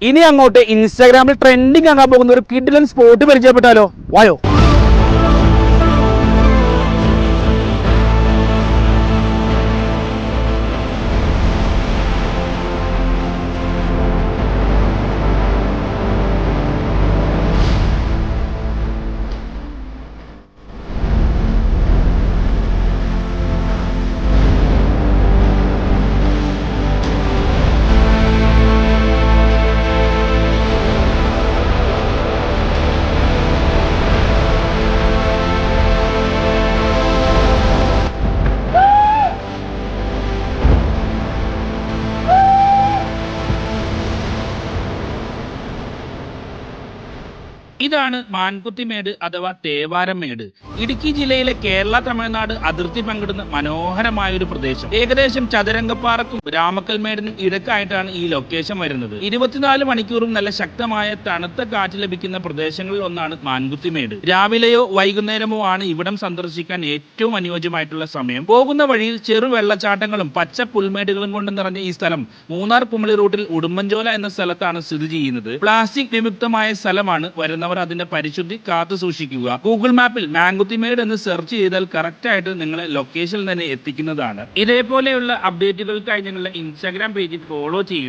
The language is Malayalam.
ഇനി അങ്ങോട്ട് ഇൻസ്റ്റാഗ്രാമിൽ ട്രെൻഡിങ് ആകാൻ പോകുന്ന ഒരു കിഡിലൻ സ്പോട്ട് പരിചയപ്പെട്ടാലോ? വായോ. ഇതാണ് മാൻകുത്തിമേട് അഥവാ തേവാരമേട്. ഇടുക്കി ജില്ലയിലെ കേരള തമിഴ്നാട് അതിർത്തി പങ്കിടുന്ന മനോഹരമായ ഒരു പ്രദേശം. ഏകദേശം ചതുരംഗപ്പാറക്കും രാമക്കൽമേടിനും ഇടക്കായിട്ടാണ് ഈ ലൊക്കേഷൻ വരുന്നത്. 24 മണിക്കൂറും നല്ല ശക്തമായ തണുത്ത കാറ്റ് ലഭിക്കുന്ന പ്രദേശങ്ങളിൽ ഒന്നാണ് മാൻകുത്തിമേട്. രാവിലെയോ വൈകുന്നേരമോ ആണ് ഇവിടം സന്ദർശിക്കാൻ ഏറ്റവും അനുയോജ്യമായിട്ടുള്ള സമയം. പോകുന്ന വഴിയിൽ ചെറു വെള്ളച്ചാട്ടങ്ങളും പച്ച പുൽമേടുകളും കൊണ്ട് നിറഞ്ഞ ഈ സ്ഥലം മൂന്നാർ കുമളി റൂട്ടിൽ ഉടുമ്പൻചോല എന്ന സ്ഥലത്താണ് സ്ഥിതി ചെയ്യുന്നത്. പ്ലാസ്റ്റിക് വിമുക്തമായ സ്ഥലമാണ്. വരുന്നവർ അതിന്റെ പരിശുദ്ധി കാത്തു സൂക്ഷിക്കുക. ഗൂഗിൾ മാപ്പിൽ മാൻകുത്തിമേട് എന്ന് സെർച്ച് ചെയ്താൽ കറക്റ്റ് ആയിട്ട് നിങ്ങളെ ലൊക്കേഷനിൽ തന്നെ എത്തിക്കുന്നതാണ്. ഇതേപോലെയുള്ള അപ്ഡേറ്റുകൾക്കായി ഞങ്ങളുടെ ഇൻസ്റ്റാഗ്രാം പേജിൽ ഫോളോ ചെയ്യുക.